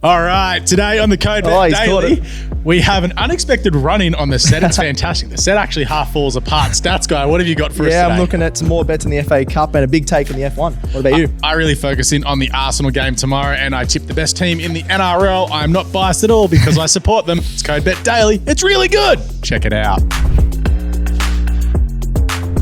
All right, today on the Code Bet Daily, we have an unexpected run-in on the set. It's fantastic. The set actually half falls apart. Stats guy, what have you got for us today? Yeah, I'm looking at some more bets in the FA Cup and a big take in the F1. What about you? I really focus in on the Arsenal game tomorrow, and I tip the best team in the NRL. I'm not biased at all because I support them. It's Code Bet Daily. It's really good. Check it out.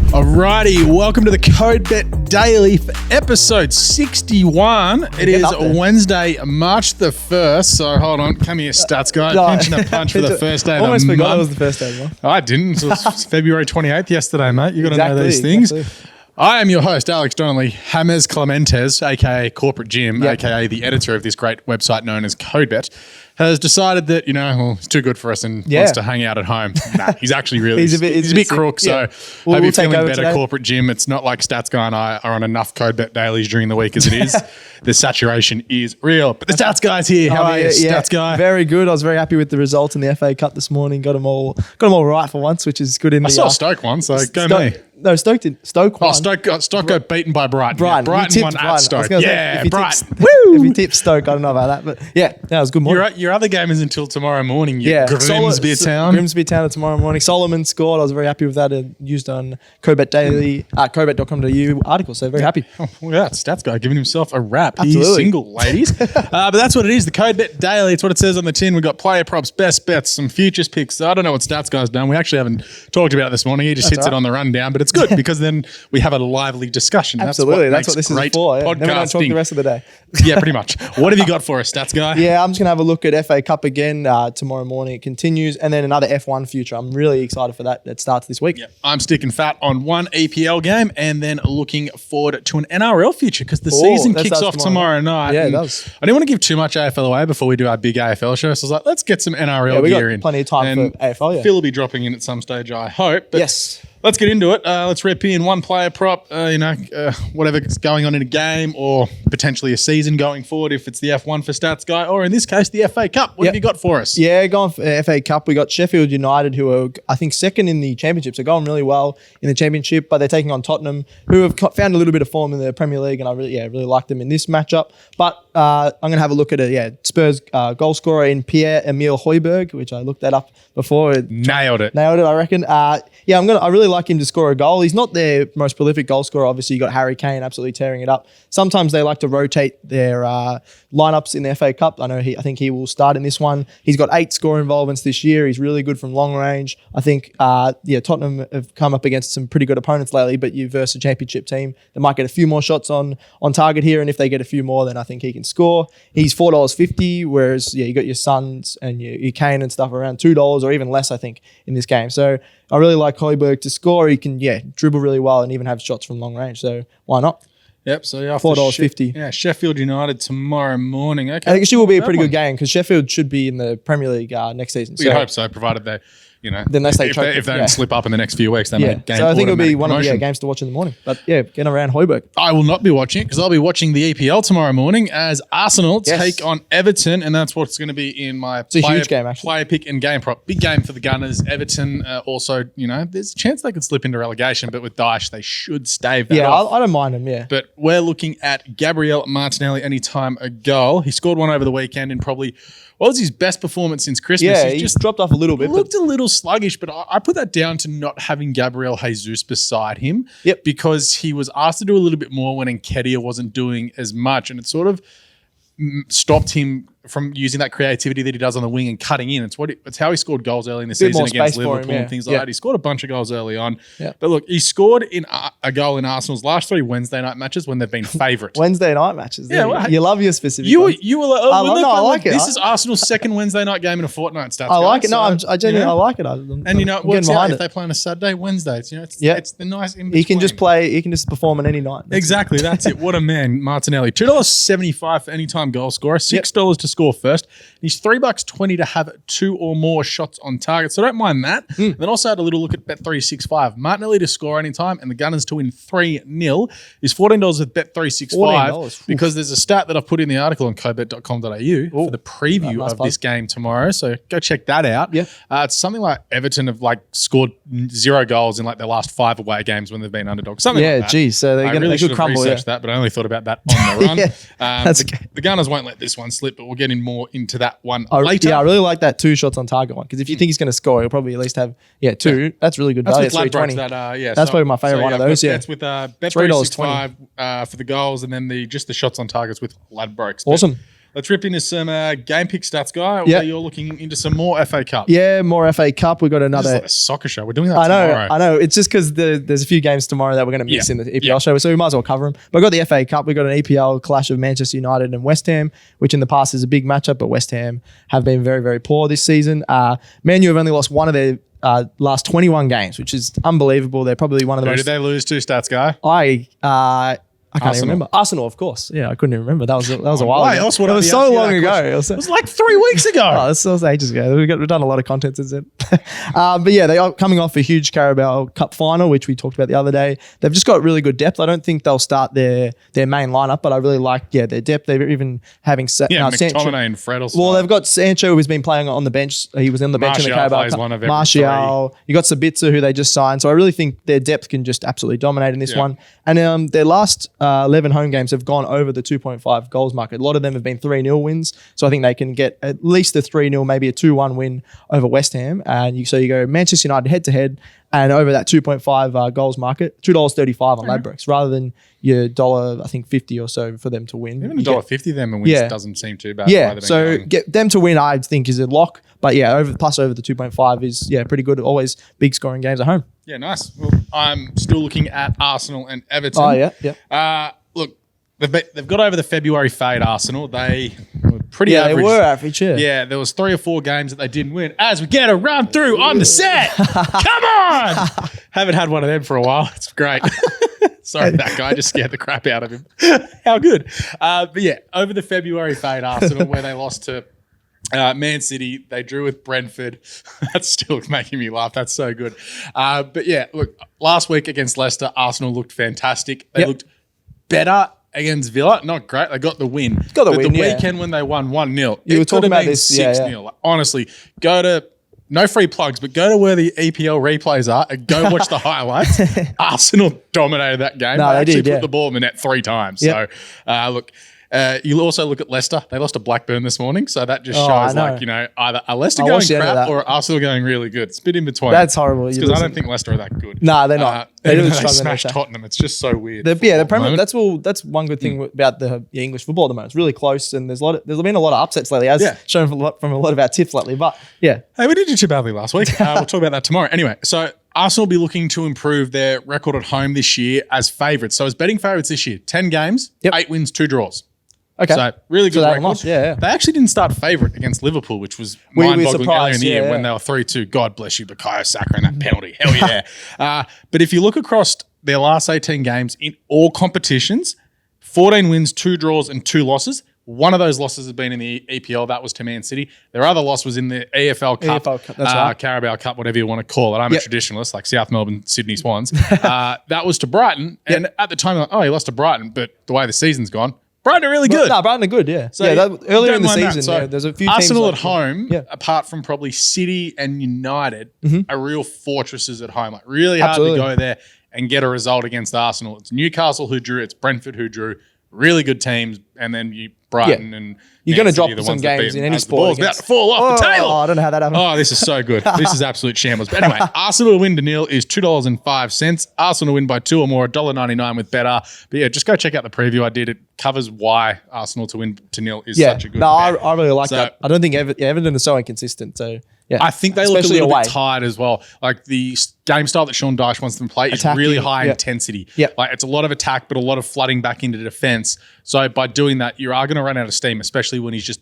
Alrighty, welcome to the Code Bet Daily for episode 61. It is Wednesday, March the 1st. So hold on, come here, stats guy. Pinching a punch for the first day of the month. Almost forgot it was the first day of the month. I didn't. It was February 28th yesterday, mate. You got to know these things. Exactly. I am your host, Alex Donnelly, James Clementes, aka Corporate Jim, aka the editor of this great website known as CodeBet, has decided that, it's too good for us and wants to hang out at home. Nah, he's actually really, he's a bit crook. So hope you're feeling better, today. Corporate Jim. It's not like Stats Guy and I are on enough CodeBet dailies during the week as it is. The saturation is real. But the Stats Guy's here. How are you, Stats Guy? Very good. I was very happy with the results in the FA Cup this morning. Got them all right for once, which is good. I saw Stoke one, so go me. No, Stoke won. Oh, Stoke got beaten by Brighton. Brighton won at Stoke. Yeah, Brighton. If you tip Stoke, I don't know about that. But yeah, that was good morning. Your other game is until tomorrow morning. Grimsby Town. Grimsby Town tomorrow morning. Solomon scored. I was very happy with that. Used on CodeBet Daily, CodeBet.com.au article. So very happy. Oh, look at that. Stats guy giving himself a rap. Absolutely. He's single, ladies. But that's what it is. The CodeBet Daily. It's what it says on the tin. We've got player props, best bets, some futures picks. So I don't know what Stats guy's done. We actually haven't talked about it this morning. He just hits it on the rundown. But it's good because then we have a lively discussion. Absolutely. That's what this is for. Yeah. Never don't talk the rest of the day. Yeah, pretty much. What have you got for us, Stats guy? Yeah, I'm just going to have a look at FA Cup again tomorrow morning. It continues. And then another F1 future. I'm really excited for that. That starts this week. Yeah, I'm sticking fat on one EPL game and then looking forward to an NRL future because the season kicks off tomorrow night. Yeah, it does. I didn't want to give too much AFL away before we do our big AFL show. So I was like, let's get some NRL gear in. Plenty of time for AFL, Phil will be dropping in at some stage, I hope. But yes. Let's get into it. Let's rep in one player prop, whatever's going on in a game or potentially a season going forward if it's the F1 for Stats Guy or in this case, the FA Cup. What have you got for us? Yeah, going for FA Cup. We got Sheffield United who are, I think, second in the championship. So going really well in the championship, but they're taking on Tottenham who have found a little bit of form in the Premier League and I really like them in this matchup. But I'm going to have a look at it. Spurs goal scorer in Pierre-Emile Højbjerg, which I looked that up before. Nailed it, I reckon. I really like him to score a goal. He's not their most prolific goal scorer. Obviously, you got Harry Kane absolutely tearing it up. Sometimes they like to rotate their lineups in the FA Cup. I think he will start in this one. He's got 8 score involvements this year. He's really good from long range. I think, Tottenham have come up against some pretty good opponents lately, but you versus a championship team that might get a few more shots on target here. And if they get a few more, then I think he can score. He's $4.50, whereas you got your Suns and your Kane and stuff around $2 or even less, I think, in this game. So I really like Højbjerg to score. He can, dribble really well and even have shots from long range. So why not? Yep, so $4.50. Sheffield United tomorrow morning. Okay, I think it will be a pretty good game because Sheffield should be in the Premier League next season. We hope so, provided they, then they stay if they don't slip up in the next few weeks, they may gain. So I think it'll be one of the games to watch in the morning. But get around Højbjerg. I will not be watching it because I'll be watching the EPL tomorrow morning as Arsenal take on Everton, and that's what's going to be in my huge game, actually. Player pick and game prop. Big game for the Gunners. Everton also, there's a chance they could slip into relegation, but with Daesh, they should stave that off. I don't mind them, But we're looking at Gabriel Martinelli anytime a goal. He scored one over the weekend in probably what was his best performance since Christmas. Yeah, he just dropped off a little bit. Looked a little sluggish, but I put that down to not having Gabriel Jesus beside him because he was asked to do a little bit more when Nketiah wasn't doing as much, and it sort of stopped him from using that creativity that he does on the wing and cutting in. It's how he scored goals early in the season against Liverpool and things like that. He scored a bunch of goals early on. Yeah. But look, he scored in a goal in Arsenal's last 3 Wednesday night matches when they've been favourite. Wednesday night matches. Yeah, well, you love your specific ones. You were like, I like it. This is Arsenal's second Wednesday night game in a fortnight. Stats, I like it. No, I genuinely I like it. And it works out if they play on a Saturday, Wednesday. It's the nice in between. He can just play. He can just perform on any night. Exactly. That's it. What a man, Martinelli. $2.75 for anytime goal scorer. $6 to score first. He's $3.20 to have 2 or more shots on target. So don't mind that. Then also had a little look at Bet365. Martinelli to score anytime and the Gunners to win 3-0 is $14 with Bet365 because there's a stat that I've put in the article on codebet.com.au for the preview of this game tomorrow. So go check that out. Yeah. It's something like Everton have scored 0 goals in their last 5 away games when they've been underdogs. Something like that. Geez. So they're going to crumble. Researched that, but I only thought about that on the run. That's okay. The Gunners won't let this one slip, but we'll get getting more into that one later. Yeah, I really like that 2 shots on target one because if you think he's going to score, he'll probably at least have 2. Yeah. That's really good value. That's with Ladbrokes. That's probably my favorite one of those. That's with Bet365 for the goals, and then just the shots on targets with Ladbrokes. Awesome. Let's rip into some game pick stats, guy. Where you're looking into some more FA Cup. Yeah, more FA Cup. We've got another. This is like a soccer show. We're doing that tomorrow. I know. It's just because there's a few games tomorrow that we're going to miss in the EPL show, so we might as well cover them. But we've got the FA Cup. We've got an EPL clash of Manchester United and West Ham, which in the past is a big matchup, but West Ham have been very, very poor this season. Man U have only lost one of their last 21 games, which is unbelievable. They're probably one of the most. Who did they lose to, stats guy? I can't even remember. Arsenal, of course. Yeah, I couldn't even remember. That was a while ago. Else it was so long ago. It was like 3 weeks ago. That was ages ago. We've done a lot of content since then. But yeah, they are coming off a huge Carabao Cup final, which we talked about the other day. They've just got really good depth. I don't think they'll start their main lineup, but I really like their depth. They're even having McTominay and Fred also. Well, they've got Sancho, who's been playing on the bench. He was on the bench in the Carabao Cup. Martial. You got Sabitzer, who they just signed. So I really think their depth can just absolutely dominate in this one. And their last 11 home games have gone over the 2.5 goals market. A lot of them have been 3-0 wins. So I think they can get at least a 3-0, maybe a 2-1 win over West Ham. And so you go Manchester United head-to-head and over that 2.5 goals market, $2.35 on Ladbrokes rather than your $1.50 or so for them to win. Even $1.50 them and wins doesn't seem too bad. Yeah, so get them to win I think is a lock. But yeah, over the 2.5 is pretty good. Always big scoring games at home. Yeah, nice. Well, I'm still looking at Arsenal and Everton. Oh, yeah. Look, they've got over the February fade, Arsenal. They were pretty average. They were average, Yeah, there was 3 or 4 games that they didn't win. As we get a run through on the set. Come on! Haven't had one of them for a while. It's great. Sorry, that guy just scared the crap out of him. How good. But yeah, over the February fade, Arsenal, where they lost to Man City, they drew with Brentford. That's still making me laugh. That's so good. But yeah, look, last week against Leicester, Arsenal looked fantastic. They looked better against Villa. Not great. They got the win. The weekend when they won 1-0, you were talking about this 6-0. Like, honestly, no free plugs, but go to where the EPL replays are and go watch the highlights. Arsenal dominated that game. No, they actually did, put the ball in the net 3 times. So look. You'll also look at Leicester. They lost to Blackburn this morning, so that just shows either are Leicester going crap or Arsenal going really good. It's a bit in between. That's horrible. Because I don't think Leicester are that good. No, they're not. They smashed Tottenham. It's just so weird. The Premier. That's one good thing about the English football at the moment. It's really close, and there's been a lot of upsets lately, as shown from a lot of our tips lately. But yeah, hey, we did do too badly last week. We'll talk about that tomorrow. Anyway, so Arsenal will be looking to improve their record at home this year as favourites. So as betting favourites this year, 10 games, 8 wins, 2 draws. Okay. So really good record. Lost, yeah. They actually didn't start favourite against Liverpool, which was mind-boggling earlier in the year when they were 3-2. God bless you, Bukayo Saka and that penalty. Hell yeah. But if you look across their last 18 games in all competitions, 14 wins, 2 draws and 2 losses. One of those losses has been in the EPL. That was to Man City. Their other loss was in the EFL Cup, that's right. Carabao Cup, whatever you want to call it. I'm a traditionalist, like South Melbourne, Sydney Swans. That was to Brighton. And at the time, like, he lost to Brighton, but the way the season's gone, Brighton are really good. No, Brighton are good, yeah. So earlier in the season, there's a few Arsenal teams at home, apart from probably City and United, are real fortresses at home. Like really hard to go there and get a result against Arsenal. It's Newcastle who drew, it's Brentford who drew. Really good teams, and then Brighton and you're going to drop some games in any sport. The ball's about to fall off the table. I don't know how that happened. Oh, this is so good. This is absolute shambles. But anyway, Arsenal to win to nil is $2.05. Arsenal to win by 2 or more, $1.99 with better. But yeah, just go check out the preview I did. It covers why Arsenal to win to nil is such a good bet. I really like that. I don't think Everton is so inconsistent. So yeah, I think they look a little bit tired as well. Like the game style that Sean Dyche wants them to play is really high intensity. Like it's a lot of attack, but a lot of flooding back into defense. So by doing that, you are going to run out of steam, especially when he's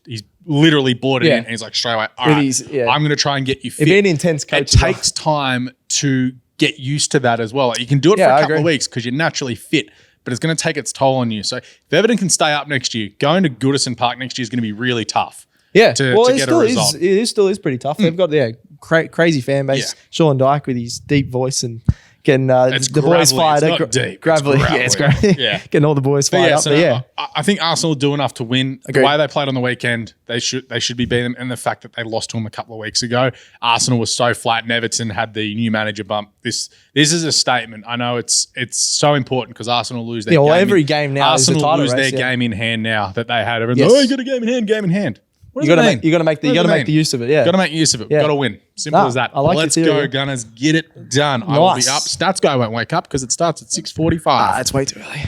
literally bored in and he's like straight away, all right, I'm going to try and get you fit. It'd be an intense coach. It takes time to get used to that as well. Like you can do it for a couple of weeks because you're naturally fit, but it's going to take its toll on you. So if Everton can stay up next year, going to Goodison Park next year is going to be really tough. Yeah, to get a result. It still is pretty tough. They've got crazy fan base. Sean Dyche with his deep voice and getting the boys fired up. Gravelly. It's gravelly. Getting all the boys fired up. I think Arsenal do enough to win. Agreed. The way they played on the weekend, they should be beating them. And the fact that they lost to them a couple of weeks ago, Arsenal was so flat and Everton had the new manager bump. This is a statement. I know it's so important because Arsenal lose their game. Every game now Arsenal is a title lose race, their game in hand now that they had. Everyone's you got a game in hand. What does it mean? You got to make the use of it. Yeah, got to make use of it. Yeah. Got to win. Simple as that. I like Let's your theory. go, Gunners. Get it done. I will be up. Stats guy won't wake up because it starts at 6:45. It's way too early.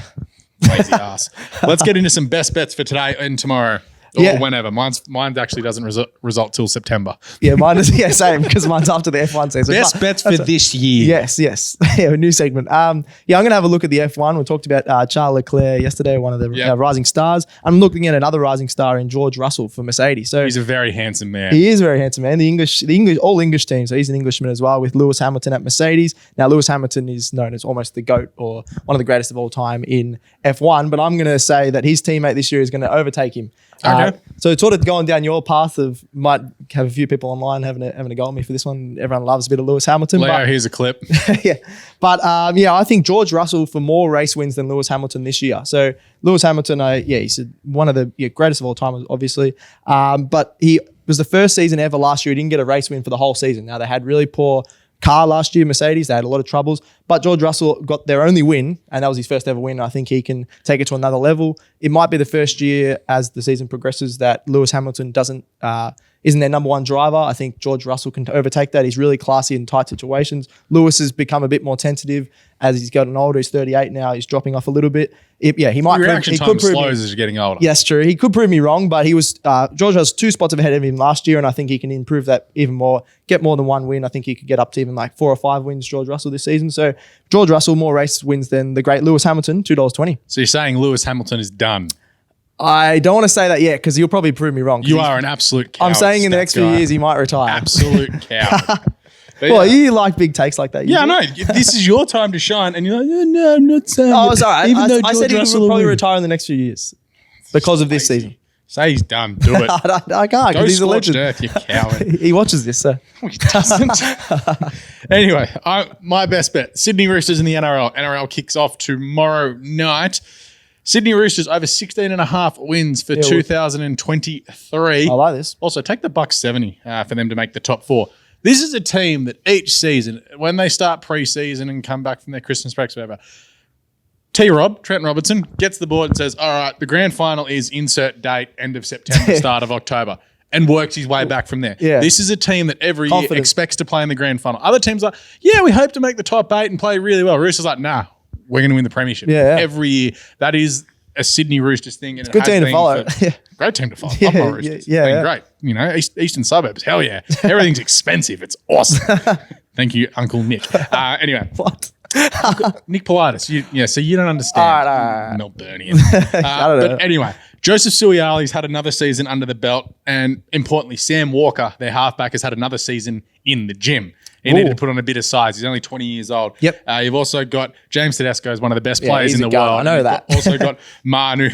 Lazy ass. Let's get into some best bets for today and tomorrow. Or whenever. Mine actually doesn't result till September. Yeah, mine is same because mine's after the F1 season. Best bets for this year. Yes. Yeah, a new segment. I'm going to have a look at the F1. We talked about Charles Leclerc yesterday, one of the rising stars. I'm looking at another rising star in George Russell for Mercedes. So he's a very handsome man. He is a very handsome man. All English team. So he's an Englishman as well with Lewis Hamilton at Mercedes. Now Lewis Hamilton is known as almost the GOAT or one of the greatest of all time in F1. But I'm going to say that his teammate this year is going to overtake him. Okay. So sort of going down your path of might have a few people online having a go at me for this one. Everyone loves a bit of Lewis Hamilton. Leo, here's a clip. But I think George Russell for more race wins than Lewis Hamilton this year. So Lewis Hamilton, he's one of the greatest of all time, obviously. But he was the first season ever last year he didn't get a race win for the whole season. Now they had really poor car last year, Mercedes. They had a lot of troubles, but George Russell got their only win, and that was his first ever win. I think he can take it to another level. It might be the first year as the season progresses that Lewis Hamilton isn't their number one driver. I think George Russell can overtake that. He's really classy in tight situations. Lewis has become a bit more tentative as he's gotten older. He's 38 now. He's dropping off a little bit. He might. Reaction time slows as you're getting older. Yes, true. He could prove me wrong, but he was George was 2 spots ahead of him last year, and I think he can improve that even more. Get more than one win. I think he could get up to even like 4 or 5 wins. George Russell this season. So George Russell more race wins than the great Lewis Hamilton. $2.20. So you're saying Lewis Hamilton is done? I don't want to say that yet because he'll probably prove me wrong. You are an absolute coward. I'm saying in the next few years he might retire. Absolute coward. Well, you like big takes like that. Yeah, I know. This is your time to shine, and you're like, no, I'm not saying. Oh, sorry. I said he will probably retire in the next few years because of this season. Say he's done. Do it. I can't because he's a legend. Earth, you coward. He watches this, so. He doesn't. Anyway, my best bet. Sydney Roosters in the NRL. NRL kicks off tomorrow night. Sydney Roosters over 16.5 wins for 2023. I like this. Also, take the Bucks 70 for them to make the top 4. This is a team that each season, when they start pre-season and come back from their Christmas breaks, whatever, Trent Robertson, gets the board and says, all right, the grand final is insert date, end of September, start of October, and works his way back from there. Yeah. This is a team that every year expects to play in the grand final. Other teams are like, we hope to make the top 8 and play really well. Roosters like, nah, we're going to win the premiership. Every year. That is a Sydney Roosters thing. And it's a good team to follow. Great team to follow. Love my Roosters. Been great. You know, eastern suburbs. Hell yeah. Everything's expensive. It's awesome. Thank you, Uncle Nick. Anyway. What? Nick Politis. So you don't understand. All right. Melburnian. But anyway, Joseph Suiali's had another season under the belt. And importantly, Sam Walker, their halfback, has had another season in the gym. He needed to put on a bit of size. He's only 20 years old. Yep. You've also got James Tedesco is one of the best players in the world. I know that. Also got Manu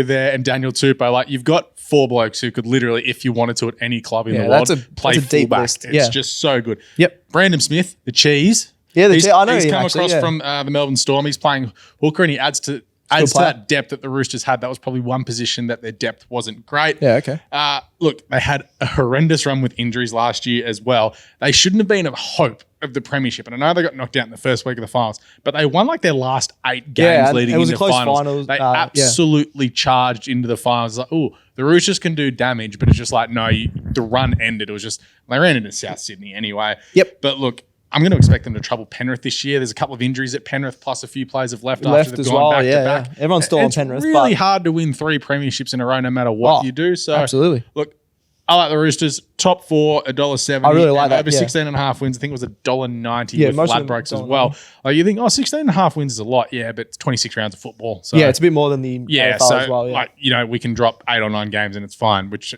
there and Daniel Tupou. Like you've got 4 blokes who could literally, if you wanted to at any club in the world, play fullback. It's just so good. Yep. Brandon Smith, the cheese. Yeah, I know he's come across from the Melbourne Storm. He's playing hooker and he adds to that depth that the Roosters had. That was probably one position that their depth wasn't great. Yeah, okay. Look, they had a horrendous run with injuries last year as well. They shouldn't have been a hope of the premiership. And I know they got knocked out in the first week of the finals, but they won like their last 8 games leading into the finals. They absolutely charged into the finals. Like, the Roosters can do damage, but it's just like, no, the run ended. It was just, they ran into South Sydney anyway. Yep. But look, I'm going to expect them to trouble Penrith this year. There's a couple of injuries at Penrith, plus a few players have left after they've gone back to back. Everyone's still on Penrith. It's really hard to win 3 premierships in a row, no matter what you do. So absolutely. Look, I like the Roosters. Top 4, $1.70. I really like that. Over 16.5 wins. I think it was $1.90 with Ladbrokes as well. Like you think, 16.5 wins is a lot. Yeah, but it's 26 rounds of football. So it's a bit more than the AFL as well. Like, we can drop 8 or 9 games and it's fine, which,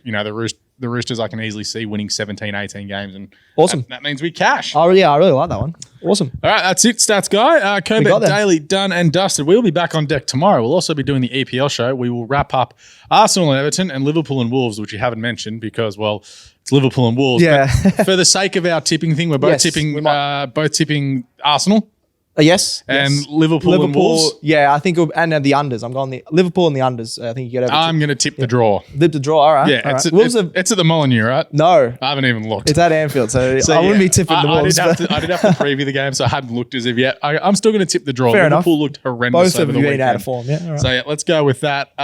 the Roosters I can easily see winning 17, 18 games. And awesome. That means we cash. Oh, yeah, I really like that one. Awesome. All right, that's it, Stats Guy. Cobat Daily done and dusted. We'll be back on deck tomorrow. We'll also be doing the EPL show. We will wrap up Arsenal and Everton and Liverpool and Wolves, which you haven't mentioned because, well, it's Liverpool and Wolves. Yeah. But for the sake of our tipping thing, we're both tipping Arsenal. Yes. And yes. Liverpool and Wolves? Yeah, I think, and the unders. I'm going the Liverpool and the unders. I think you get over. I'm going to tip the draw. Tip the draw, all right. Yeah, all it's, right. It's at the Molineux, right? No. I haven't even looked. It's at Anfield, so I wouldn't be tipping the Wolves. I did have to preview the game, so I hadn't looked as of yet. I'm still going to tip the draw. Fair Liverpool enough. Looked horrendous Both over the weekend. been out of form, yeah. All right. So yeah, let's go with that.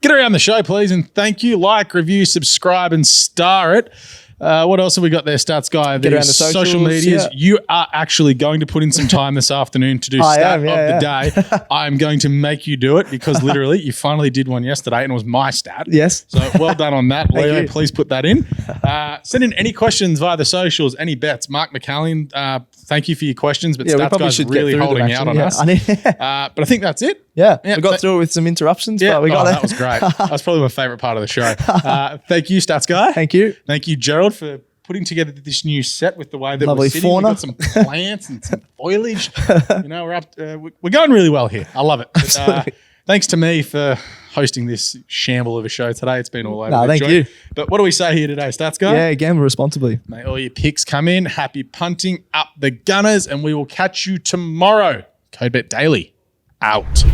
Get around the show, please, and thank you. Like, review, subscribe, and star it. What else have we got there, Stats Guy? Get around the social medias. Yeah. You are actually going to put in some time this afternoon to do stat of the day. I'm going to make you do it because literally you finally did one yesterday and it was my stat. Yes. So well done on that. Leo, please put that in. Send in any questions via the socials, any bets. Mark McAllion, thank you for your questions, but Stats Guy's really holding out on us. But I think that's it. Yeah. We got through it with some interruptions, but we got there. That was great. That was probably my favorite part of the show. Thank you, Stats Guy. Thank you. Thank you, Gerald, for putting together this new set with the way that lovely we're sitting. fauna. We've got some plants and some foliage. We're up. We're going really well here. I love it. But, thanks to me for hosting this shamble of a show today. It's been all over. No, thank you. But what do we say here today, Stats Guy? Yeah, gamble responsibly. May all your picks come in. Happy punting up the Gunners, and we will catch you tomorrow. CodeBet Daily out.